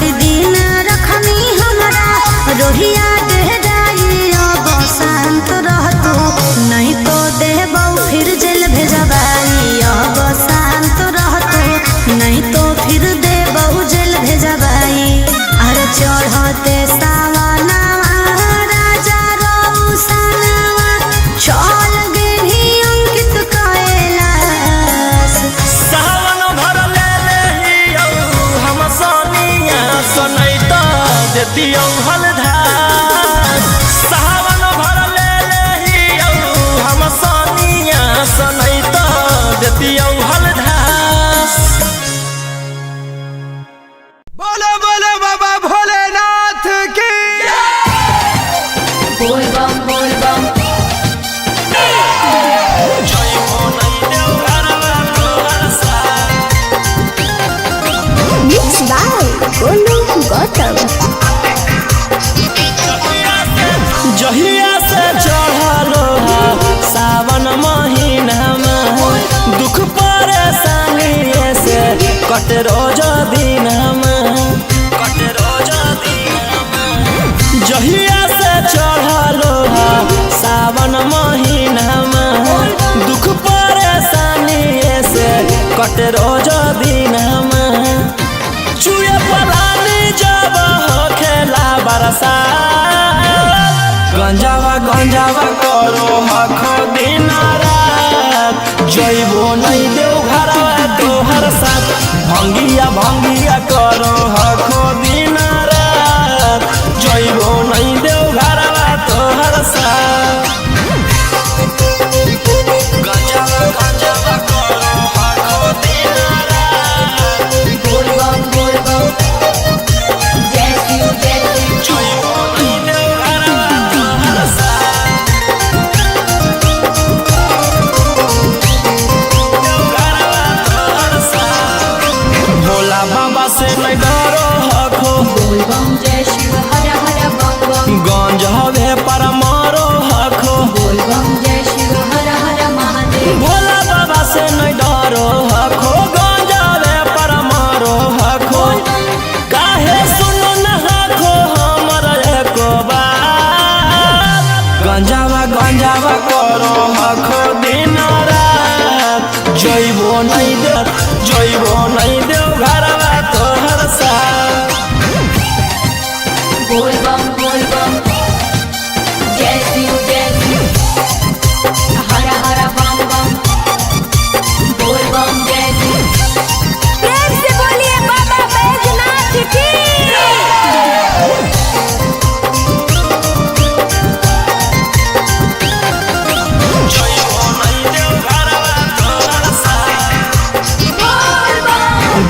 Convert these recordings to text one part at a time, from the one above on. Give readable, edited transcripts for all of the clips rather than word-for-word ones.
बड़ी दिन रखनी हमरा रोहिया डेहराई अब शांत रहतू नहीं तो देबौ फिर जेल भेजबाई अब शांत रहतू नहीं तो फिर देबौ जेल भेजबाई अरे चढ़ते सावनवा राजा रौसनवा चल गेली अंकित कैलाश सावन भर ले लेहियौ हम सोनिया सनैता देतियौ हलधार सावन भर ले लेहियौ हम सोनिया सनैता देतियौ हलधार। बोलो बोलो बाबा भोलेनाथ की बोल बम बोल बम जय भोले देव घरवा तोहर साथ मिक्स बाय गोलू गौतम जहिया से चढ़लो सावन महीनामा दुख परेशानी से कट रोज दिनमा जहिया से चढ़लो सावन महीनामा दुख परेशानी से कट रोज दिनमा चुए पलानी जब खेला बरसा गंजावा गंजावा करो हखो दिन रात जइबो नहीं देव घरवा तोहर साथ भंगिया भंगिया करो हखो दिन रात जइबो नहीं देव घरवा तोहर साथ गंजावा गंजावा करो हखो दिन रात बोल बम जय शिव जइबो नहीं देव घरवा तोहर साथ भोला बाबा से नहीं डरो हखो बोल बम जय शिव हर हर बम बम गंज हवे पर मारो हखो बोल बम जय शिव हर हर महादेव भोला बाबा से नहीं डरो हखो गंज हवे पर मारो हखो काहे सुनो न हखो हमर एको बात गंजावा गंजावा करो हखो दिन रात जइबो नहीं देव घरवा तोहर साथ बोल बम जय शिव हर हर बम बम बोल बम जय शिव प्रेम से बोलिए बाबा बैजनाथ की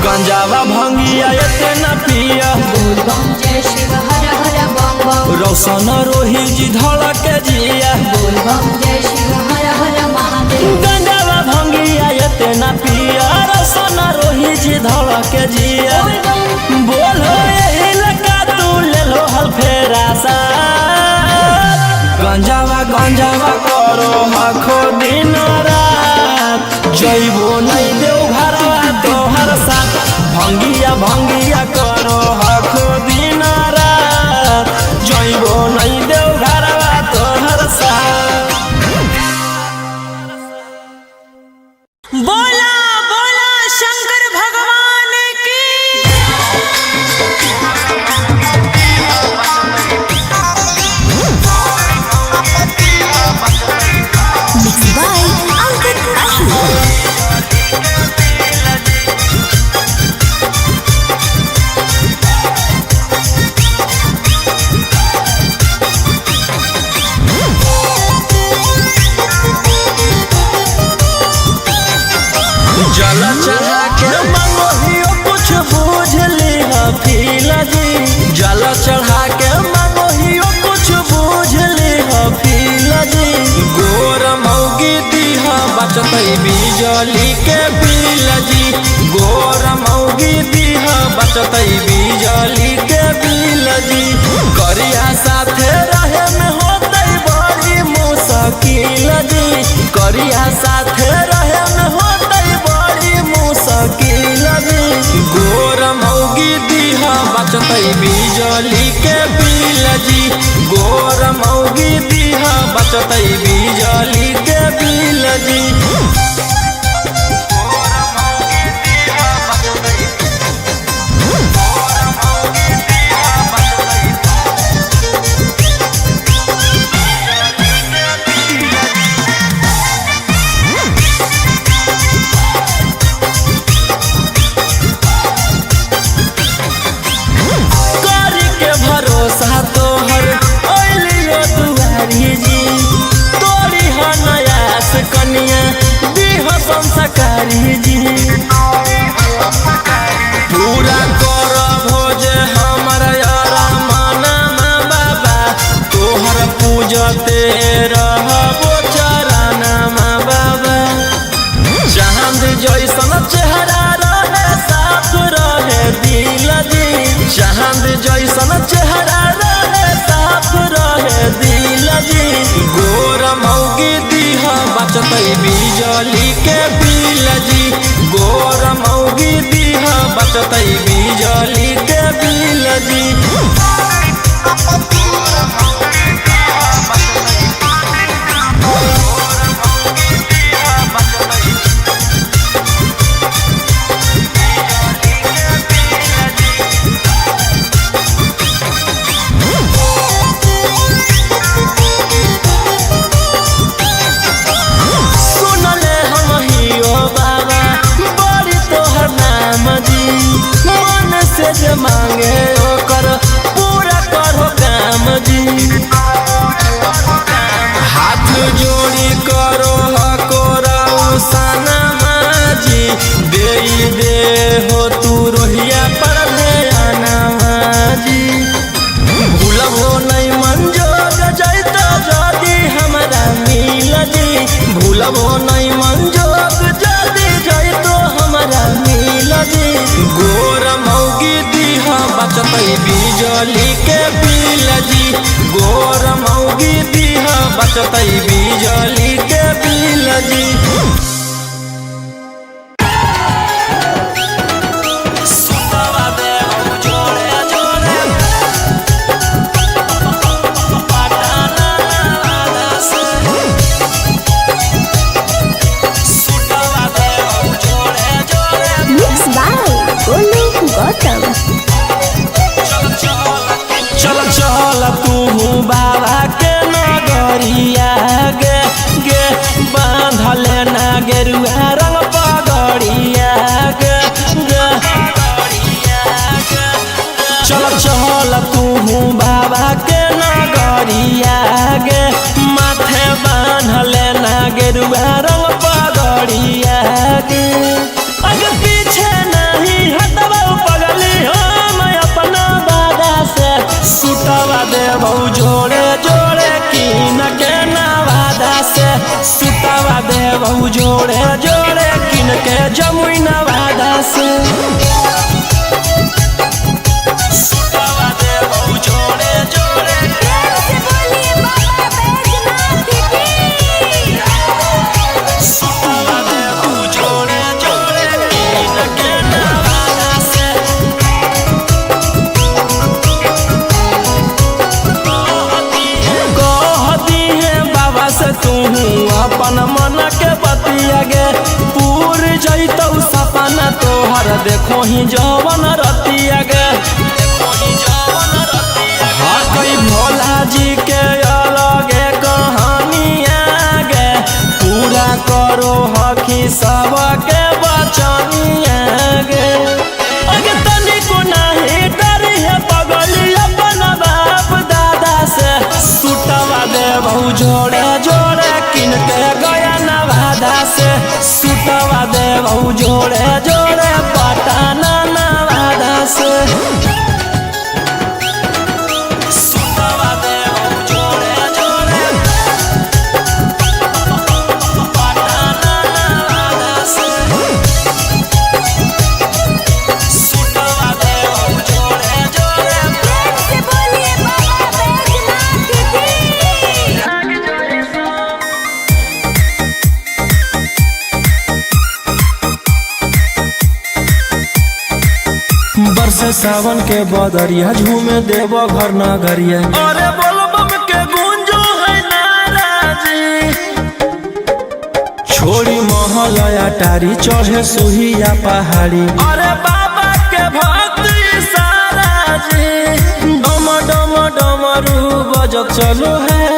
गंजावा भंगिया एते न पिया बोल बम जय शिव हर हर बम बम रौशन रोही जी धड़क जिया बोल बम जय शिव हर हर महादेव गंजावा भंगिया एते न पिया रौशन रोही जी धड़क जिया बोलो यही लगा तू ले लो हल फेरा सा गंजावा गंजावा करो हखो दिन रात जइबो नहीं देव घरवा तोहर साथ भंगिया भंगिया करो हखो दिन रात जइबो नहीं देव घरवा तोहर साथ। बोला बोला शंकर भगवान की मिक्स बाय अंकित जल चढ़ा के मांगो हियो कुछ बूझ ली फील जी जल चढ़ा के मांगो हियो कुछ बूझ ली फील जी गोर मौगी दीहा बचतै बिजली के बिल जी गोर मौगी दीहा बचतै बिजली के बिल जी करिया साथे रहे में होतै बड़ी मुश्किल जी करिया साथे रहे में होतै बड़ी मुश्किल जी गोर मौगी दीहा बचतै बचतई बिजली के बिल जी। गोर मौगी दीहा बचतई बिजली के बिल जी। तोहर ओलियो दुआरी जी। तोरी नयास कनिया दीह संस्कारी जी। पूरा कर भोज हमर यारा माना बाबा। तोहर पूजते रहबो चराना बाबा। चांद जैसन चेहरा रहे साफ रहे दिल जी। चांद जैसन चेहरा दिल जी। गोर मौगी दीहा बचतई बिजली के बिल जी। गोर मौगी दीहा बचतई बिजली के बिल जी। जे मांगे ओकर पूरा करो काम जी। हाथ जोड़ी करो हकोरा सनमा जी। दे हो तू रोहिया पर ध्याना जी। भूलबो नहीं मंजोग जैतो जदी हमरा मिल जी। भूलबो नहीं मंजोग जदी जैतो हमरा मिल जी। गोर मौगी दीहा बचतई बिजली के बिल जी। गोर मौगी दीहा बचतई बिजली के बिल जी। चल तू बाबा के नगरिया गे गे। बांधल ना गेरुआ रंग पगड़िया गे गे। चल तू बाबा के नगरिया गे। माथे बांधल ना गेरुआ रंग पगड़िया गे। आगे पीछे नहीं हटबो पगली हम अपना दादा से। सुतवा देबो जोड़े जोड़े कीन के नवादा से। सुतवा देबो जोड़े जोड़े कीन के जमुई नवादा से। सुतवा देबो जोड़े जोड़े। सुतवा देबो जोड़े जोड़े कीन के नवादा से। तू अपन मन के बतिया गे। पूर जैतौ सपना तोहर देखो ही जवन रतिया गे। हकई भोला जी के अलगे कहानिया गे। पूरा करो हकी सबके बचनिया गे। अगे तनिको नहीं डरी है पगली अपन बाप दादा से। सुतवा देबो जोड़े जोड़े किन के गया नवादा से। सुतवा देबो जोड़े जोड़े पटना नवादा से। सावन के बदरिया झूमे देव घर नगरिया। अरे बोलो बम के गूंजो है नाराजी, छोड़ी महल अटारी चढ़े सुहिया पहाड़ी। अरे बाबा के भक्त सारा जी, डम डम डमरू बजत चलो है,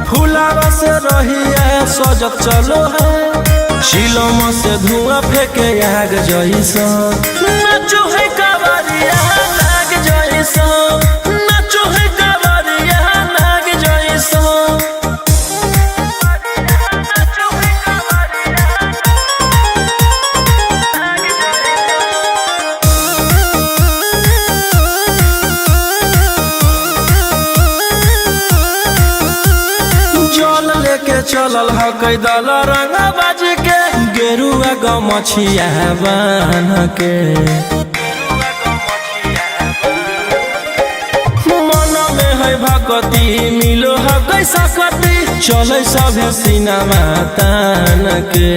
फुलावा से रही है सजत चलो है। शिलम से धुआं फेंके आग जैसा, नाचो है कावरिया नाग जैसा, नाचो है कावरिया नाग जैसा। जल लेके चलल ह कैदल रंगा बाज के, गेरुआ गमछिया बान के। मन में है भक्ति मिलो है कैसा कति, चले सभे सिनेमा तान के।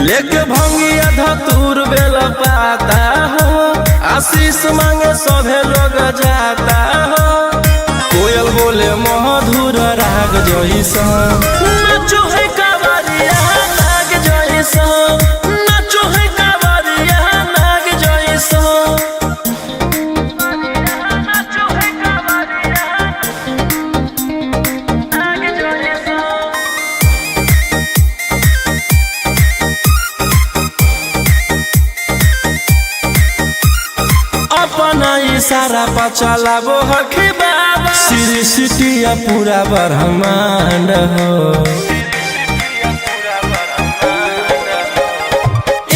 लेके भंगिया धतूर बेल पाता हो, आशीष मांगे सभे लोग जाता हो। कोयल बोले मधुर राग जैसा, नाचो है कावरिया नाग जैसा, नाचो है कावरिया नाग जैसा। नाचो है कावरिया नाग जैसा। अपना इशारा पर चलाबो हखी बाबा, श्री सिटिया पूरा ब्रह्मांड हो।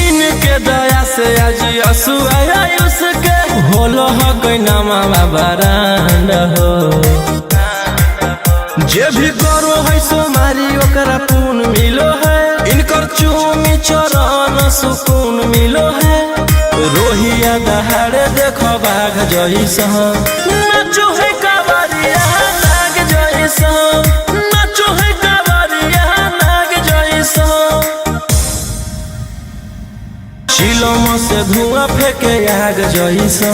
इनके दया से आज असु आयुष के, होलो हो कोई नामा बरांड हो। जे भी करो है सोमारी ओकरा पून मिलो है, इनकर चूमी चरण सुकून मिलो है। रोहिया दहाड़े देखो बाघ जैसा, नाचो है कावरिया नाग जैसा, नाचो है कावरिया नाग जैसा। शिलम से धुआं फेंके आग जैसा,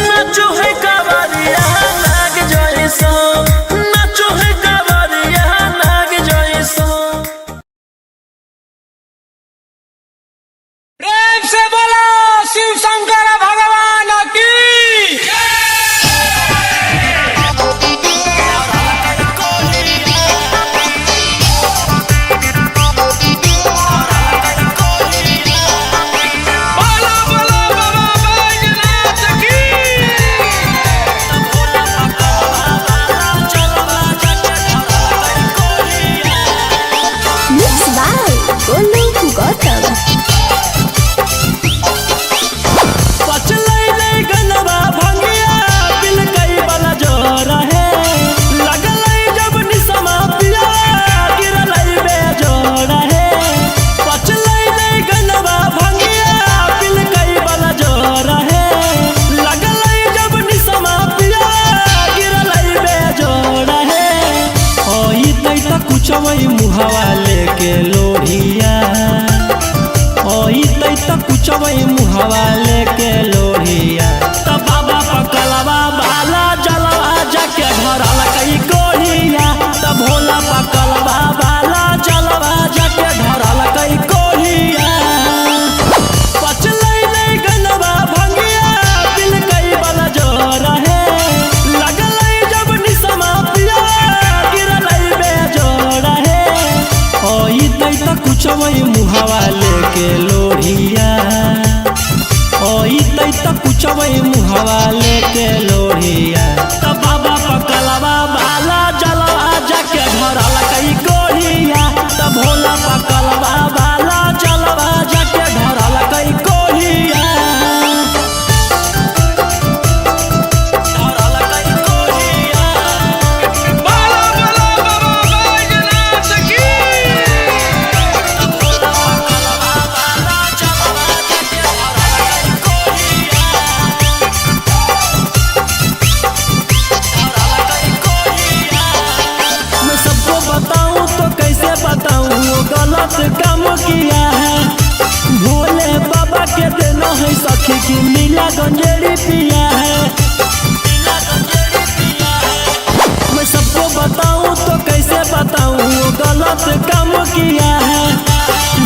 नाचो है कावरिया नाग जैसा, नाचो है कावरिया नाग जैसा। प्रेम से बोलो शिव शंकर भगवान की। बोलो बोलो बाबा बैजनाथ की। Mixed by Golu Gautam. मुहावा लेके लोढ़िया, कुचवई मुहावा लेके लोढ़िया। तब बाबा पकलवा बाला जलवा जाके धरल कई कोढ़िया, तब भोला पकलवा बाला जलवा जाके धरल कई कोढ़िया। पचलै नहीं गनवा भंगिया दिल कई बल जोर है, लगलै जब निसमा पिया गिरलै बेजोड़ है। ओई तै त कुचवई मुहावा लेके लोढ़िया, ओई तै त कुचवई मुहावा लेके लोढ़िया। तब बाबा पकलवा बाला जलवा जाके धरल कई कोढ़िया, तब भोला पकलवा बाला जलवा जाके धरल कई कोढ़िया। धरल कई कोढ़िया। बोलो बोलो बाबा बैजनाथ की। मैं सबको बताऊं तो कैसे बताऊं, वो गलत काम किया है। सखी की नीला गंजेड़ी पिया है। मैं सबको बताऊं तो कैसे बताऊं, वो गलत काम किया है।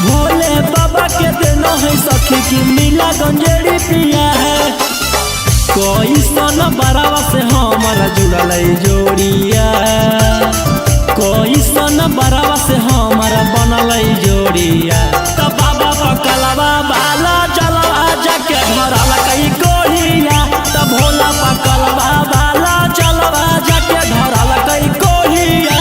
भोले बाबा के देना है सखी की नीला गंजेड़ी पिया है। कोई सन बरावा से हमारा जुड़ल जोड़िया, कोई सन बरावा से हमारा बनल जोड़िया। तब बाबा पकलवा बाला चलवा जाके धरल कई कोहिया, तब भोला पकलवा बाला चलवा जाके धरल कई कोहिया।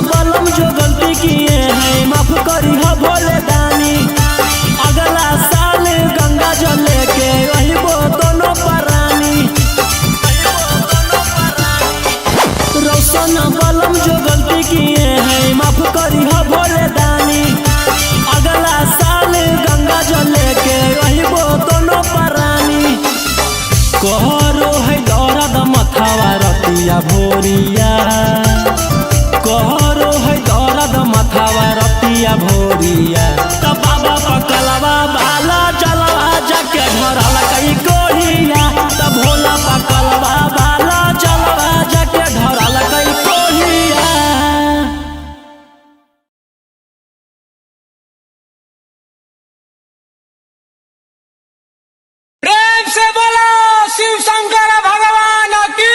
बलम जो गलती किए हैं माफ करी हो भोले दानी। अगला साल गंगा जल लेके वही वो दोनों परानी। रोशन बलम जो गलती किए हैं माफ करी हो भोले दानी। अगला साल गंगा जल लेके वही वो दोनों परानी। कहरो है दौरद मथावा रतिया भोरिया, कहरो है दौरद मथावा रतिया भोरिया। तब बाबा पकलवा बाला चलवा जाके धरल कई कोहिया, तब भोला पकलवा बाला चलवा जाके धरल कई कोहिया। प्रेम से बोलो शिव शंकर भगवान की।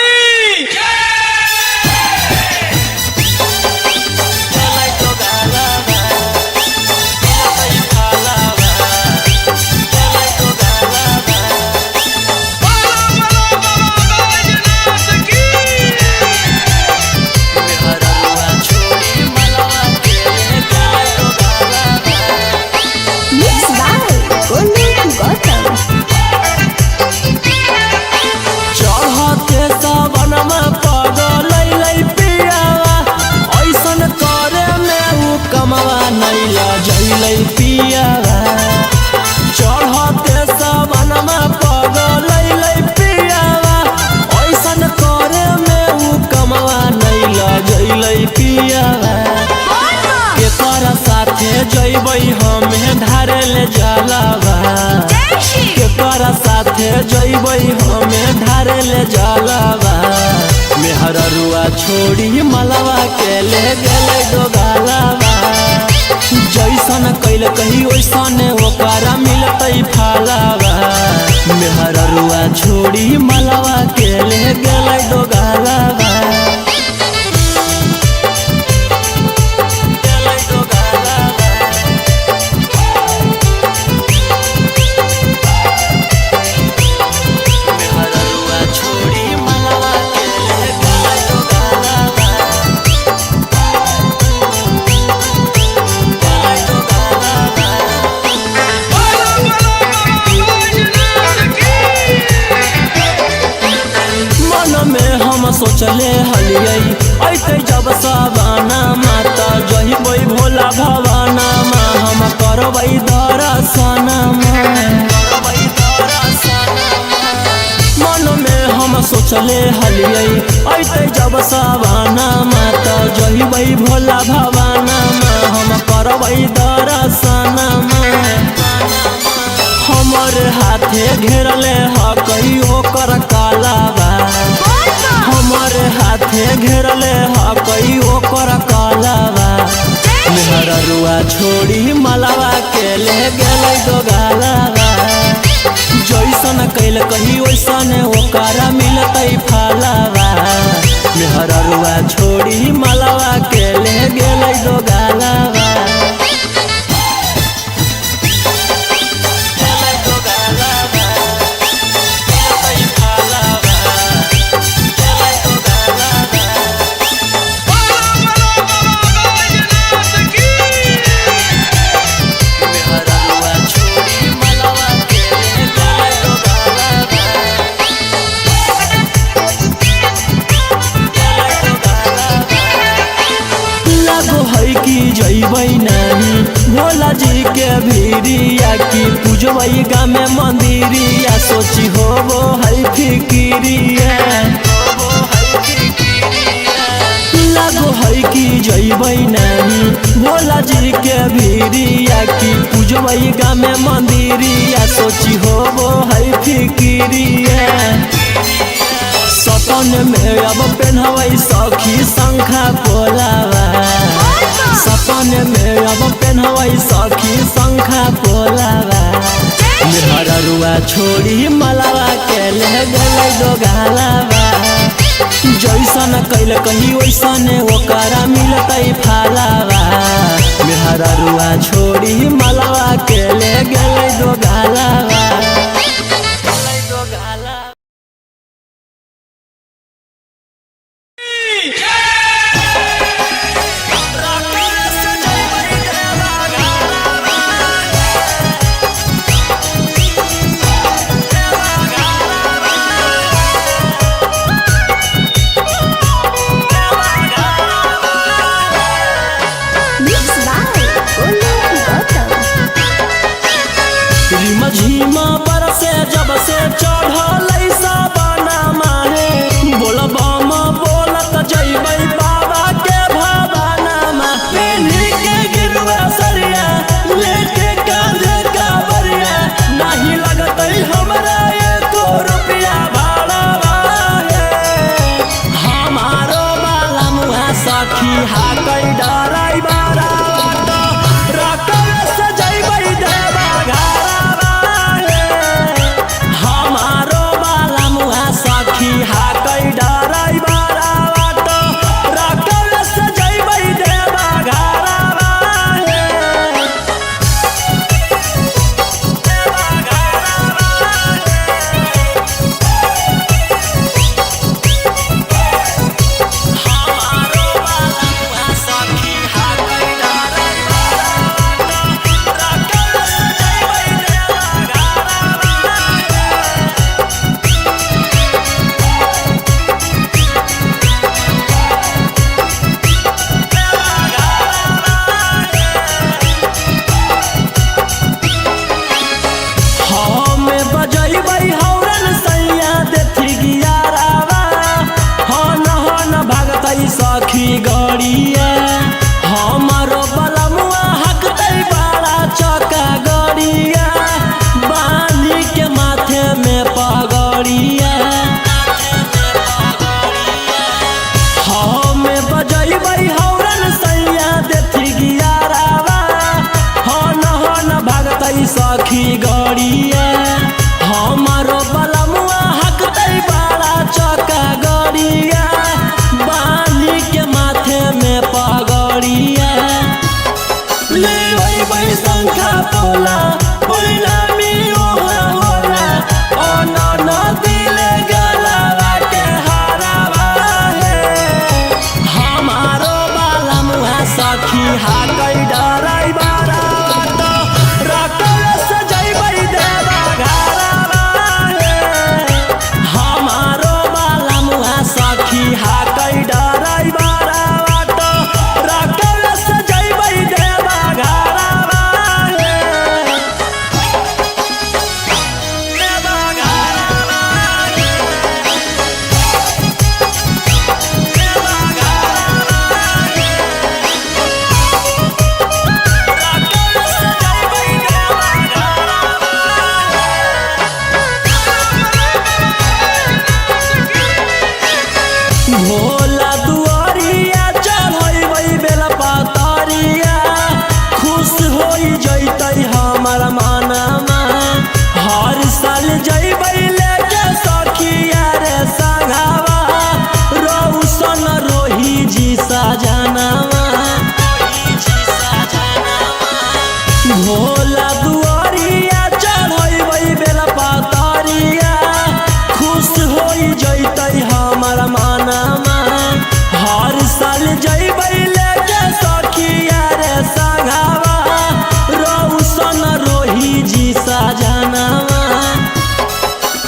चढ़ते सावन में पगल पियावा, ऐसन करे में उ कमवा नैला जैलै पियावा। चढ़ते सावन में पगल पियावा, ऐसन करे में उ कमवा नैला जैलै पियावा। केकरा साथे जैबै हमें धारे ले जलावा, केकरा साथे जैबै हमें धारे ले जलावा। मेहररुआ छोड़ी मलवा के ले गेले डोगालावा। जैसन कैल कही वैसन ओकरा मिलतै फालावा। मेहररुआ छोड़ी मलवा के ले गेले डोगालावा। सोचले हलियै ऐते जब सावाना माता जहिबै भोला भवाना मा हम करबै दर्शन। मन में हम सोचले हलियै ऐते जब सावाना माता जहिबै भोला भवाना मा हम करबै दर्शन। हमर हाथे घेरले ह कहियो कर कालावा, हमर हाथे घेरले ह कहियो कर कालावा। मेहररुआ छोड़ी मलवा के ले गेलै डोगालावा। जैसन कैल कही वैसन ओकरा मिलतै फालावा। मेहररुआ छोड़ी मलवा के ले गेलै डोगालावा। नहीं भोला जी के भीरिया की पूजबई गाँव में मंदिरिया सोची हो वो है फिकिरिया लागो है कि जइबै नहीं भोला जी के भीरिया की पूजबई गाँव में मंदिरिया सोची हो वो है फिकिरिया सपन में अब पेन्हवई सखी शंखा पोलावा सपन में अब पेन्हवई सखी शंखा पोलावा मेहररुआ छोड़ी मलावा के ले गले दो गालावा जैसन कैल कही वैसन ओकरा मिलतै फालावा मेहररुआ छोड़ी मलावा के ले गले दो गालावा झीमा बरसे जब से चढ़ल साबना माहे बोलबम बोलत जइबै बाबा के भवाना पेन्ही के गिरवा सरिया लेके कांधे कावरिया नहीं लगतै हमरा एको रुपया भाड़ा हमारो बाला मुहा सखी हाकै डराई बारा सखी गड़िया हमारो बलमुआ हकतै बड़ा चका गड़िया बाली के माथे में पगड़िया हमें बजैबै हौरन सैया देथी गियारावा हन भागतै सखी गड़िया हमारो बलमुआ हकतै बड़ा चका गड़िया के माथे में पगड़िया ले वही शंखा पोला पहिला मियो होला ओ न दिले गलावा के हारावा है हमारो बाला मुहा सखी हाकै डराई बारा तो रकल सजैबै देवा घरावा है हमारो बाला मुहा सखी हाकै डराई भोला दुआरिया चढ़ैबै बेला पतरिया खुश होई जइतै हमर मनमा हर साल जइबै लेके सखिया रे संगवा रौशन रोही जी सजनवा भोला दुआरिया चढ़ैबै बेला पतरिया खुश होई जइतै हमर मनमा हर साल जइबै लेके सखिया रे संगवा रौशन रोही जी सजनवा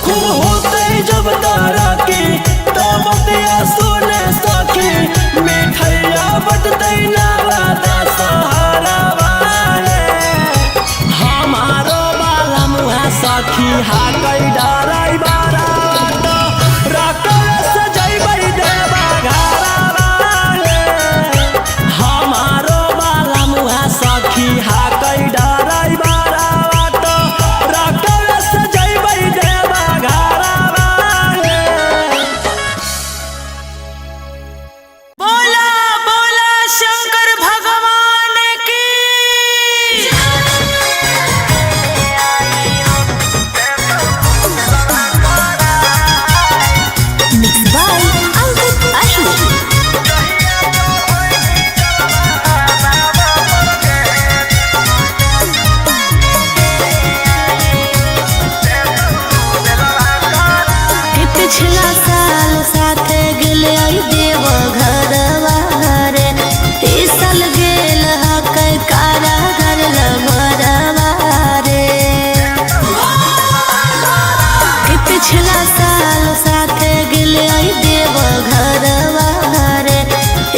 खूब होतै जब तारा की तब दिया सुने सखी मिठैया बटतै ना सहारा सखी हा कई डराई बारावा तो रकवे से जइबै देवा घरावा रे। बोला बोला शंकर भगवान की। Mixed by Ankit Ashwin. पिछला साल साथे गेले आई देव घरवा रे, इस साल गेल हकै कारागर लभरवा रे। पिछला साल साथे गेले आई देव घरवा रे,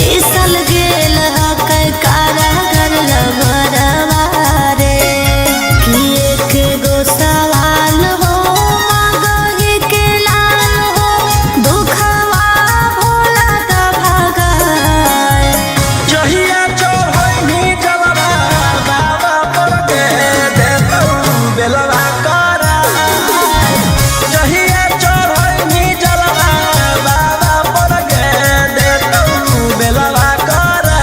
इस साल गेल हकै कारागर लभरवा रे। कि एक गो सवाल हो मगही के लाल हो, दुखवा भोला द भगाए। जहिया चढ़ैनी जलवा बाबा पर के देतौ बेलवा करा। जहिया चढ़ैनी जलवा बाबा पर के देतौ बेलवा करा।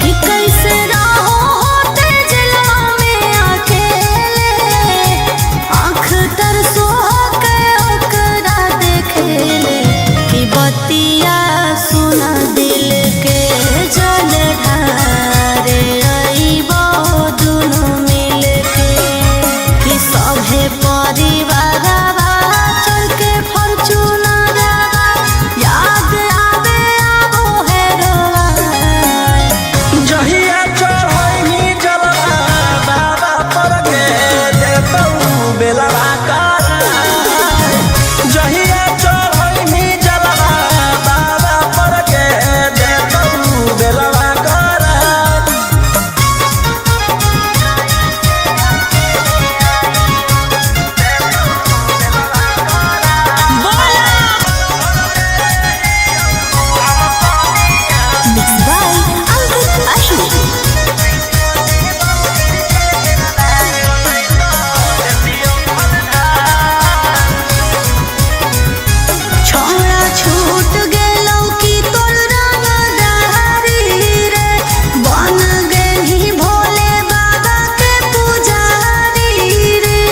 कि कैसे रहो होते जिला में अकेले, आँख तरसो के ओकरा देखेले। कि बतिया सुना दिल के जल ढारे अइबो दुनू मिल के। कि सभे परिवारवा चल के फॉर्च्यूनरवा, याद आवे आबो हेरोवा। जहिया चढ़ैनी जलवा बाबा पर के देतौ बेलवा करा। जहिया चढ़ैनी जलवा बाबा पर के देतौ बेलवा करा। Mixed by Ankit Ashwin. छोड़ा छूट गेलौ कि तोर रंगदारी रे, बन गेलही भोले बाबा के पुजारी रे।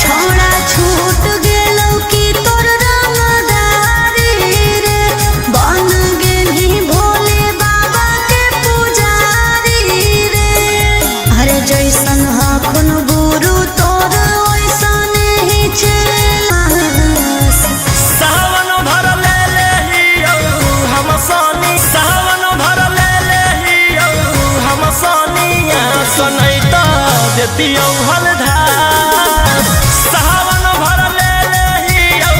छोड़ा छूट गेलौ कि तोर रंगदारी रे, बन गेलही भोले बाबा के पुजारी रे। अरे जैसन हखुन गुरु तोर ओइसन ही चेलास। सावन भर ले लेहियौ हम सोनी, सावन भर ले लेहियौ हम सोनिया सनैता देतियौ हलधार। सावन भर ले लेहियौ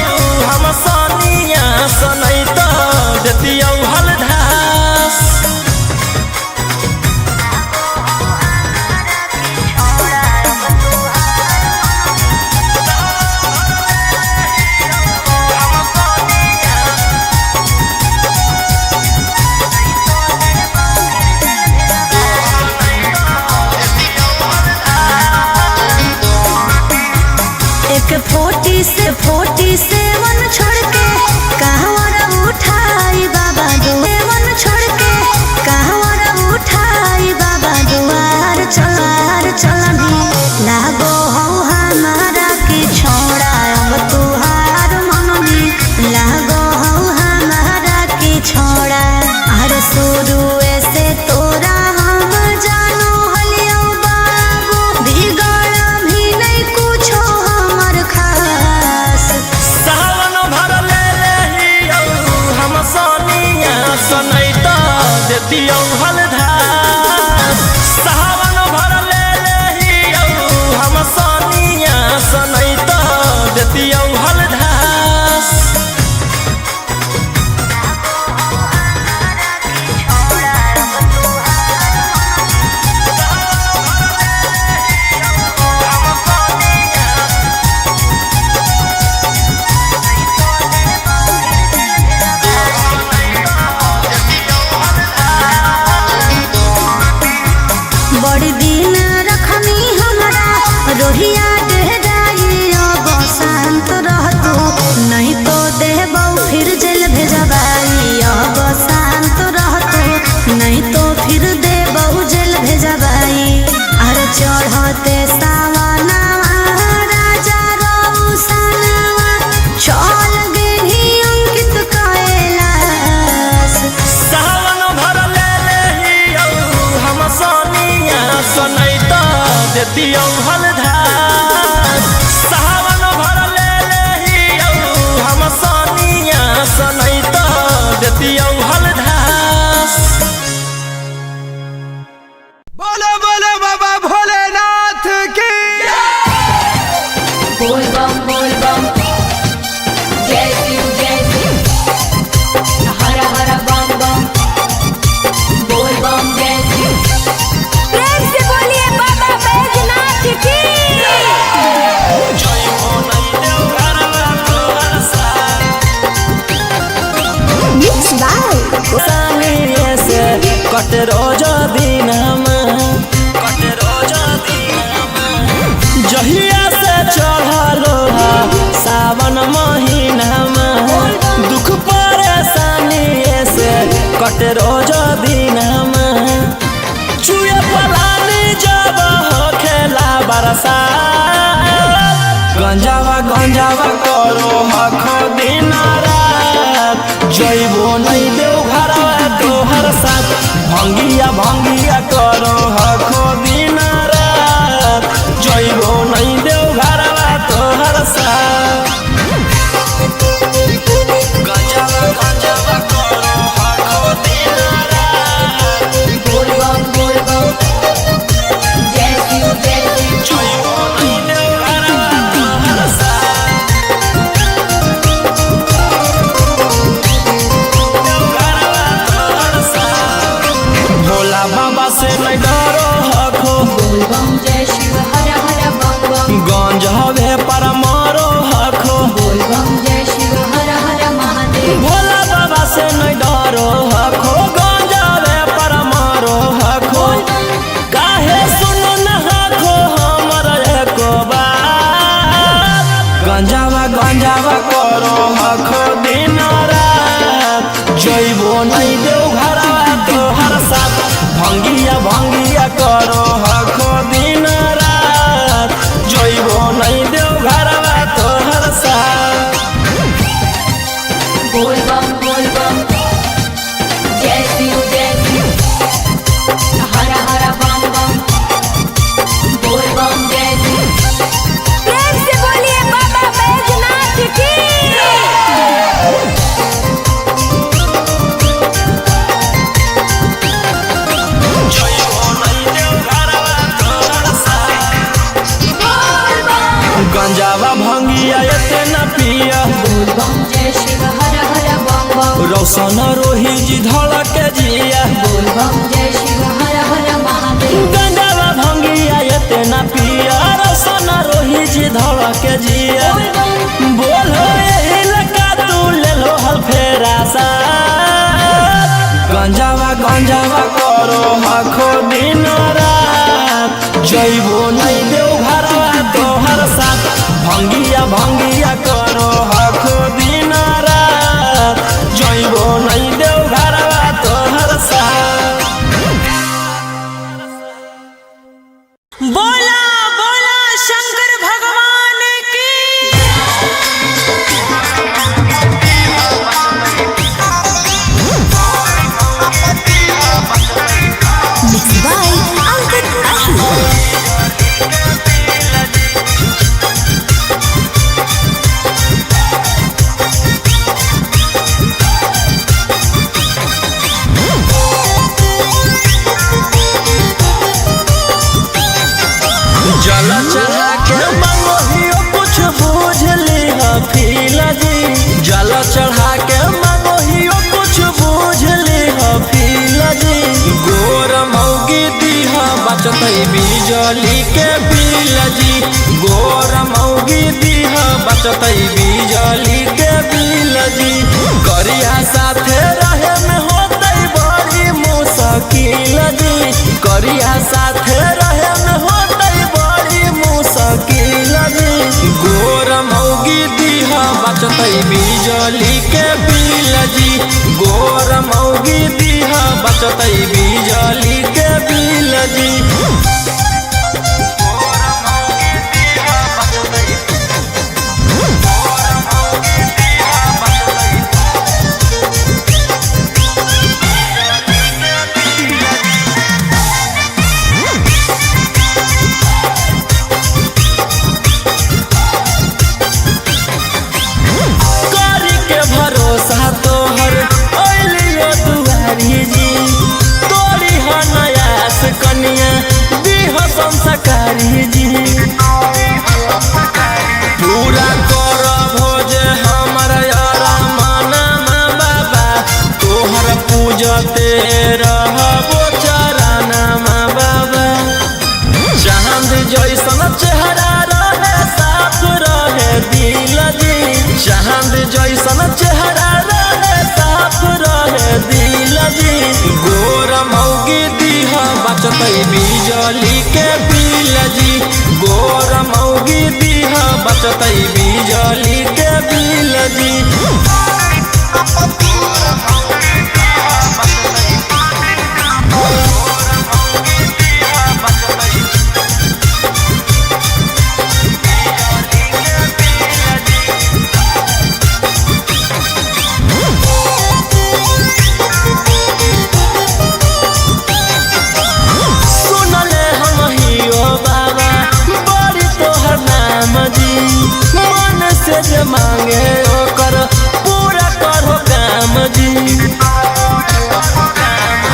हम सोनिया सनैता देतियौ हलधार। एक 47 छोड़ के कहवर उठाई बाबा दुआर छोड़ के कहवर उठाई बाबा दुआर चलार चलनी। लागो हो हमारा की छोड़ा अब तुहार मननी, लागो हो हमारा की छोड़ा। अरे शुरू से तोरा हम जानो हलियो बाबू, बिगड़ भी नहीं कुछो हमर खास। सावन भर ले लेहियौ हम सोनिया सनैता देतियौ हलधार। सावन भर ले लेहियौ हम सोनिया सनैता देतियौ हलधार। सानिए से कट रोज दिनमा जहिया से चढ़लो सावन महीनामा दुख परेशानिए से कट रोज दिनमा चुए पलानी जब हो खेला बरसा गंजावा करो हखो दिन रात जइबो नहीं देव घरवा तोहर साथ भंगिया करो हखो दिन रात जइबो नहीं देव घरवा तोहर साथ गंजावा करो हखो दिन रात बोल बम जय शिव जइबो नहीं देव घरवा तोहर साथ भोला बाबा से नहीं डरो हखो बोल बम जय शिव हर हर बम बम गंज हवे पर मारो हखो बोल बम जय शिव हर हर महादेव भोला बाबा से नहीं डरो हखो गंज हवे पर मारो हखो काहे सुनो न हखो हमर एको बात गंजावा करो हखो दिन रात जइबो नहीं देव घरवा तोहर साथ भंगिया करो हखो दिन रात जइबो नहीं देव घरवा तोहर साथ बोल बम जय शिव हर हर बम बम बोल बम जय शिव प्रेम से बोलिए बाबा बैजनाथ की जइबो नहीं देव घरवा तोहर साथ गंजावा भंगिया एते न पिया बोल बम जय शिव हर हर बम बम रौशन रोही जी धड़क जिया बोल बम जय शिव हर हर महादेव गंजावा भंगिया एते न पिया रौशन रोही जी धड़क जिया बोलो एही लगा तू ले लो हल फेरा सा गंजावा करो हखो दिन रात जइबो नहीं देव घरवा तोहर साथ भंगिया करो हखो दिन रात जइबो नहीं देव घरवा तोहर साथ बोला बोला शंकर भगवान की मिक्स बाय अंकित आशु जल चढ़ा के मंगोहियो कुछ बूझ लिहा फीला जी जल चढ़ा के मंगोहियो कुछ बूझ लिहा फीला जी गोर मौगी दीहा बचतई बिजली के बिल जी गोर मौगी दीहा बचतई बिजली के बिल जी करिया साथे रहे में होतई बड़ी मुश्किल जी करिया साथे रहे में होतई बड़ी मुश्किल जी गोर मौगी दीहा बचतई बिजली के बिल जी गोर मौगी दीहा बचतई बिजली के बिल जी करी के भरोसा तोहर ओइलियो दुआरी जी तोरी ह नयास कनिया दीह संस्कारी जी पूरा कर भोज हमर यारा माना बाबा तोहर पूजते रहबो चराना बाबा चांद जैसन चेहरा रहे साफ रहे दिल जी चांद जैसन चेहरा रहे साफ रहे दिल बचतई बिजली के बिल जी। जे मांगे ओकर पूरा करो काम जी।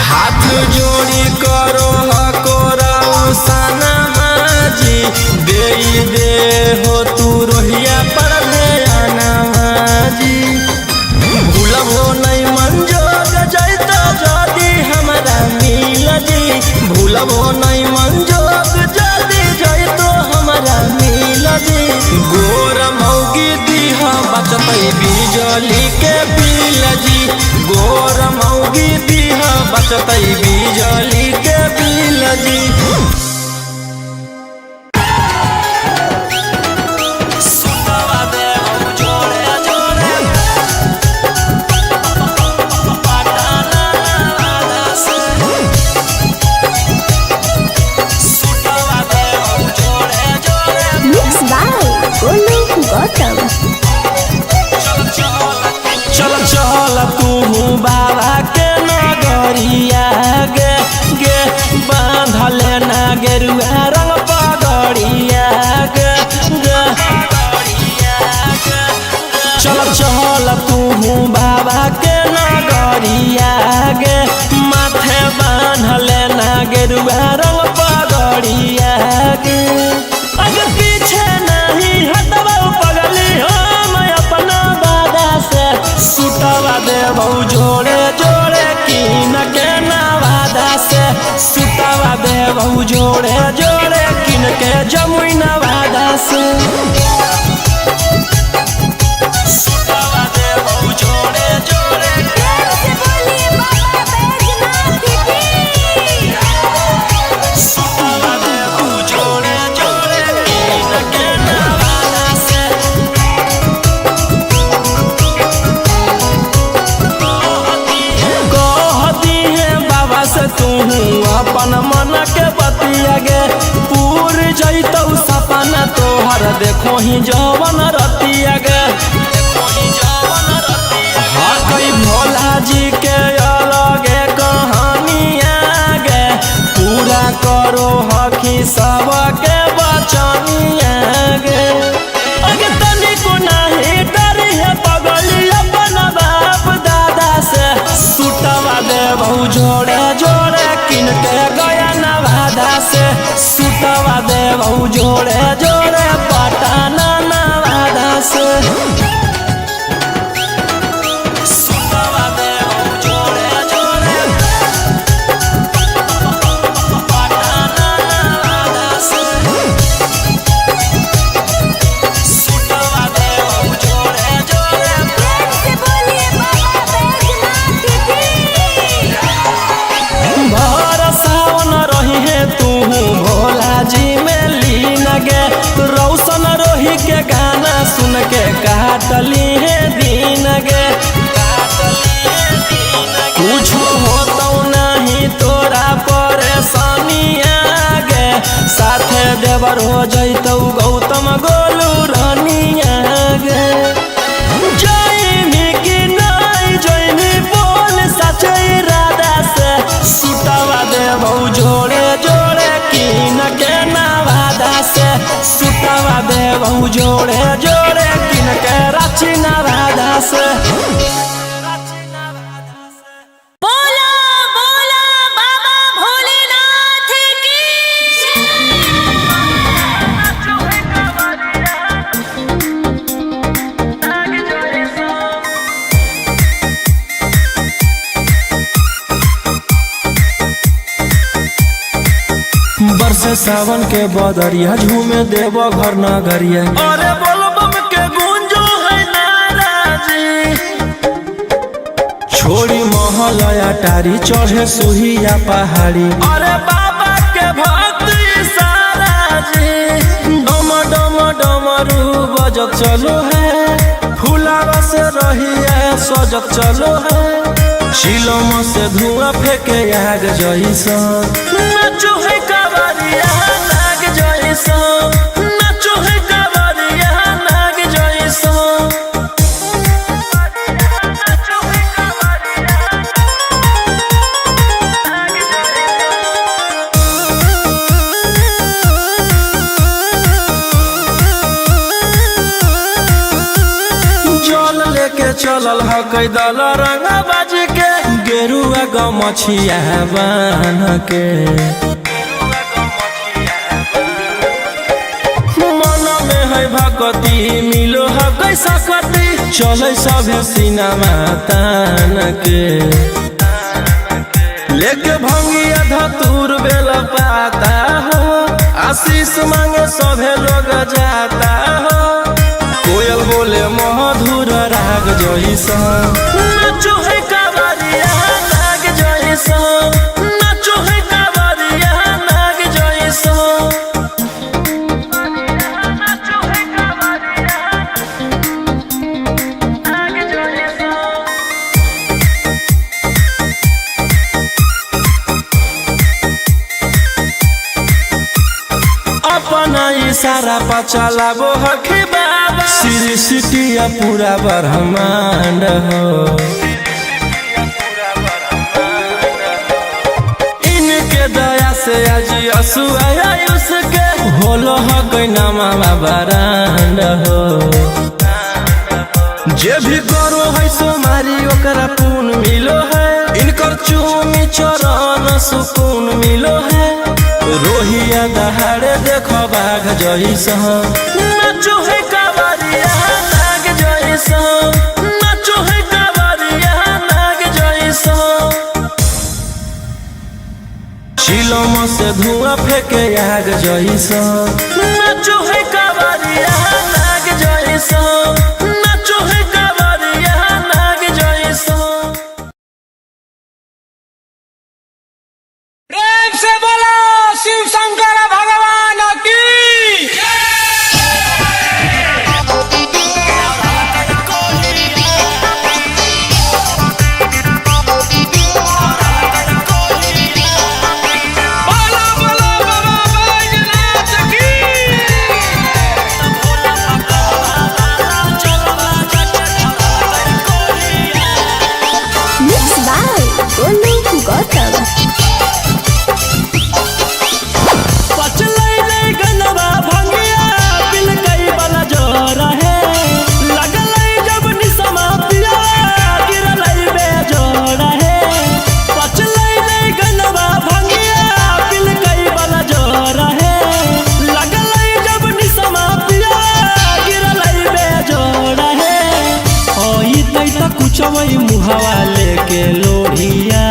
हाथ जोड़ी करो हकोरा सनमा जी। दे हो तू रोहिया पर ध्याना जी। भूलबो नहीं मंजोग जैतो जदी हमरा मिल जी। भूलबो नहीं मंजोग जदी जैतो हमरा मिल जी। गोर मौगी दीहा बचतई बिजली के बिल जी। गोर मौगी दीहा बचतई बिजली के बिल जी। चल चल तू बाबा के नगरिया गे गे बांधल ना गेरुआ रंग पगड़िया गे गे। चल चल तू बाबा के नगरिया गे माथे बांधल ना गेरुआ रंग पगड़िया गे। अगर पीछे नहीं हटबो पगली हम अपना दादा से। सुतवा देबो जोड़े जोड़े किन के नवादा से। सुतवा देबो जोड़े जोड़े किन के जमुई नवादा से। सुतवा देबो जोड़े जोड़े सुतवा देबो जोड़े जोड़े किन के नवादा से। तू अपन मन के बतिया गे पूर जैतौ सपना तोहर। देखो ही जवन रतिया गे हकई भोला जी के अलगे कहानिया गे। पूरा करो हकी सबके बचनिया गे। अगे तनिको नहीं डरी है पगली अपन बाप दादा से। सुतवा देबो जोड़े जोड़े किन के गया नवादा से। सुतवा देबो जोड़े जोड़े पटना नवादा से। सुतवा देबो जोड़े जोड़े पटना नवादा से। सुतवा देबो जोड़े जोड़े सावन रही है तू भोला जी में लीन गे। रौशन रोही के गाना सुन के काटली है दिन गे। कुछ होतो नहीं तोरा परेशानिया गे। साथे देवर हो जैतौ गौतम गोलू रानिया गे। जैनी की नहीं जैनी बोल सचे राधा से। सुतवा देबो जोड़े जोड़े किन के नवादा से। सुतवा देबो जोड़े जोड़े किन के रांची नवादा से। बोला बोला बाबा भोलेनाथ की बरसे सावन के बदरिया झूमे देवो घर नगरिया। अरे बोलो बम के गूंजो है नाराजी। छोड़ी महल अटारी चढ़े सुहिया पहाड़ी। अरे बाबा के भक्ति सारा जी। डम डम डमरू बजत चलो है, फुलावा से रही है सजत चलो है, चिलम से धुआं फेंके आग जैसा नाचो है कावरिया नाग जैसा, नाचो है कावरिया नाग जैसा। जल लेके चलल ह कैदल रंगा बाज के, गेरुआ गमछिया बान के, मन में है भगती मिलो है कैसा कती, चले सभे सिनेमा तान के, लेके भंगिया धतूर बेल पाता हो, आशीष मांगे सभे लोग जाता हो, कोयल बोले मधुर राग जैसा नाचो है कावरिया नाग जैसा, नाचो है कावरिया नाग जैसा। नाचो है कावरिया नाग जैसा। अपना इशारा पर चलाबो हखी बाबा, सिरी सिटिया पूरा ब्रह्मांड हो, इनके दया से आज असुआ उसके होलो हो कोई नामा बरांड हो, जे भी करो है सोमारी ओकरा पून मिलो है, इनकर चूमी चरण सुकून मिलो है, रोहिया दहाड़े देखो बाघ जैसा नाचो है कावरिया नाग जैसा, नाचो है कावरिया नाग जैसा, चिलम से धुआं फेंके आग जैसा नाचो है कावरिया नाग जैसा, नाचो है कावरिया नाग जैसा। प्रेम से बोलो शिव शंकर भगवान की। बोलो बोलो बाबा बैजनाथ की। Mixed by Golu Gautam. पचलै नहीं गनवा भंगिया पिल कई बला जोर है, लगलै जब निसमा पिया गिरलै बेजोड़ है, पचलै नहीं गनवा भंगिया पिल कई बला जोर है, लगलै जब निसमा पिया गिरलै बेजोड़ है, ओई तै त कुछवै मुहवा लेके लोढ़िया,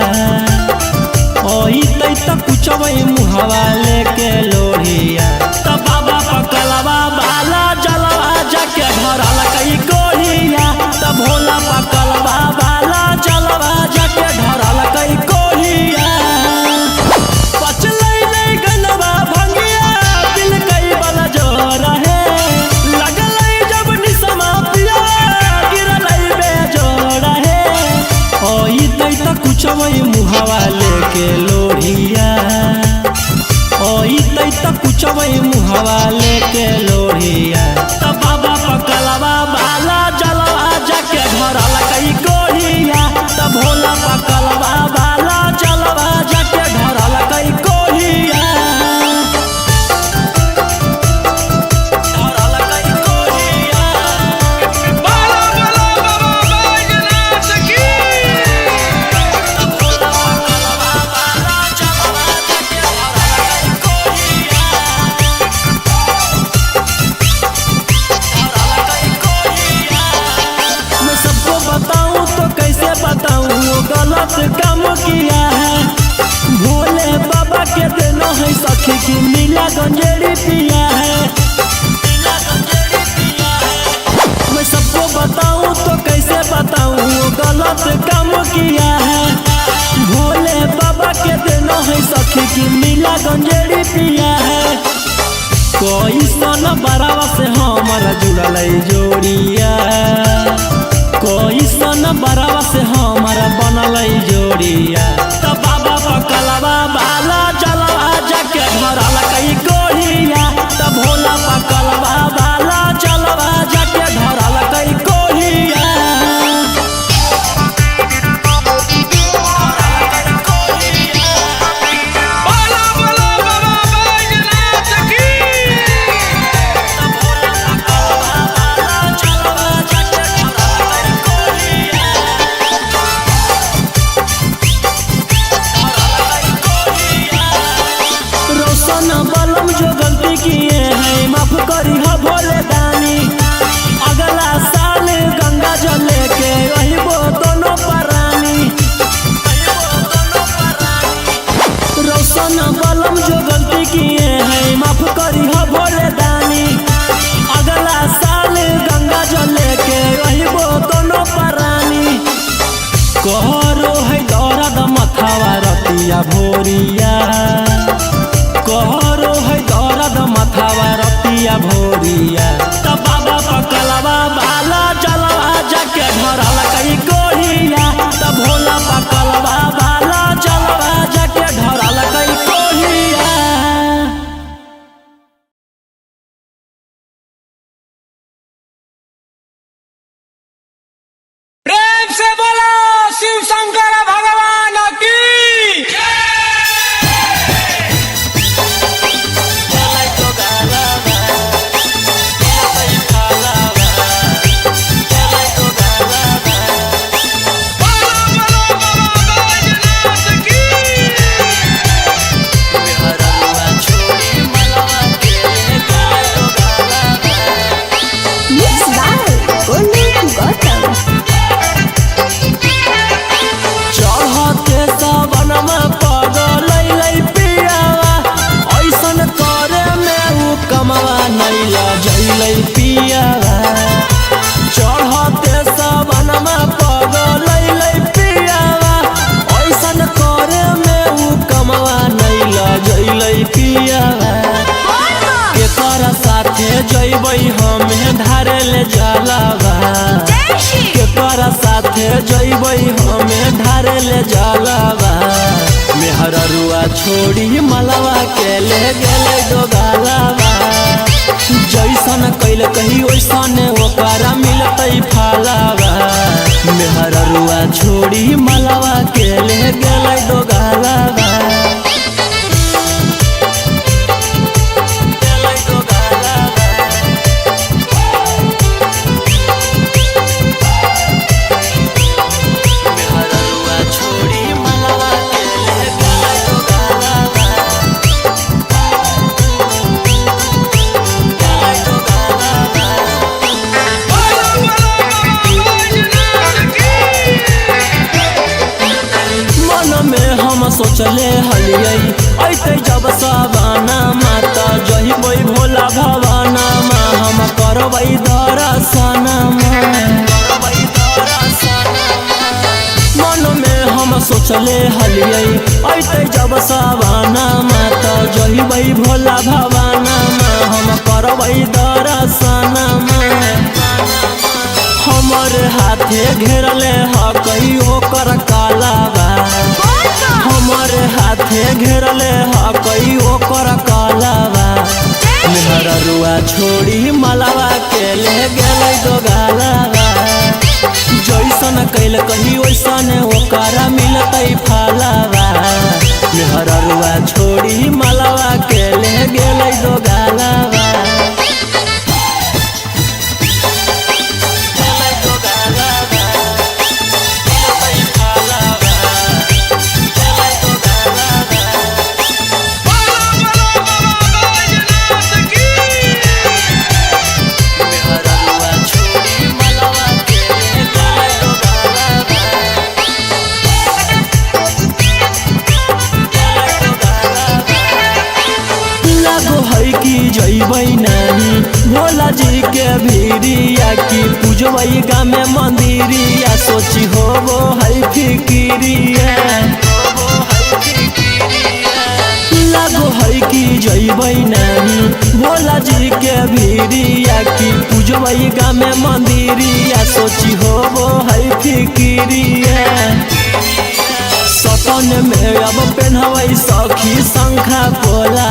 ओई तै त कुछवै मुहवा लेके लोढ़िया, त बाबा पकलवा बाला जलवा जाके ढरल कई कोढ़िया, त भोला पकलवा बाला जलवा जाके ढरल कई कोढ़िया, पचलै नहीं गनवा भंगिया दिल कई बला जोर है, लगलै जब निसमा पिया गिरलै बेजोड़ है, ओई तै त कुछवै मुहवा लेके लोढ़िया, ओई तै त कुछवै मुहवा लेके लोढ़िया, त बाबा पकलवा बाला जलवा जाके ढरल कई कोढ़िया, त भोला पकलवा बाला जलवा जाके ढरल कई कोढ़िया, ढरल कई कोढ़िया। बोलो बोलो बाबा बैजनाथ की। मैं सबको बताऊं तो कैसे बताऊं वो गलत काम किया है, भोले बाबा के देनो है सखी की नीला गंजेड़ी पिया है, मैं सबको बताऊं तो कैसे बताऊं वो गलत काम किया है, भोले बाबा के देनो है सखी की नीला गंजेड़ी पिया है, कोई सन बरावा से बरावा से हमारा बनल जोड़िया तो बाबा पकलवा बाला जलवा जाके धरल कई कोहिया तो भोला पकलवा बाला जलवा जाके धरल कई कोहिया। बलम जो गलती किए हैं माफ करी हो भोले दानी अगला साल गंगा जल लेके वही वो दोनों परानी रोशन बलम जो गलती किए हैं माफ करी हो भोले दानी अगला साल गंगा जल लेके वही वो दोनों परानी कहरो है दौरद मथावा रतिया भोरिया कहरो है दौरद मथावा रतिया भोरिया तो बाबा पकलवा बाला जलवा जाके धरल कई कोहिया तो भोला पकलवा बाला जलवा जाके धरल कई कोहिया। प्रेम से बोलो शिव शंकर भगवान की। चढ़ते सावनमा पगल पियावा ऐसन करे में उ कमवा नैला जैलै पियावा चढ़ते सावनमा पगल पियावा ऐसन करे में उ कमवा नैला जैलै पियावा केकर साथे जैबै हमें धारे ले जलावा केकर साथे जैबै हमें धारे ले जलावा मेहररुआ छोड़ी मलवा के ले गेले डोगालावा जैसन कैल कही वैसन ओकरा मिलतै फालावा मेहररुआ छोड़ी मलवा के ले गेले डोगालावा। सोचले हलियै ऐते जब सावाना माता जहिबै भोला भवाना मा हम करबै दर्शना मन में हम सोचले हलियै ऐते जब सावाना माता जहिबै भोला भवाना मा हम करबै दर्शना हमर हाथे घेरले ह कही ओकर कालावा हमर हाथे घेरले ह कई ओकर कालावा मेहररुआ छोड़ी मलावा के ले गेलै दोगालावा जैसन कैल कही वैसन ओकरा मिलतै फालावा मेहररुआ छोड़ी मलावा के ले गेलै दोगालावा। जैबै नहीं भोला जी के भीरिया की पूजबै गामे मंदिरिया सोची होबो है फिकिरिया लागो है कि जैबै नहीं भोला जी के भीरिया की पूजबै गामे मंदिरिया सोची होबो है फिक्रिया सपन में अब पेन्हवै सखी शंखा पोला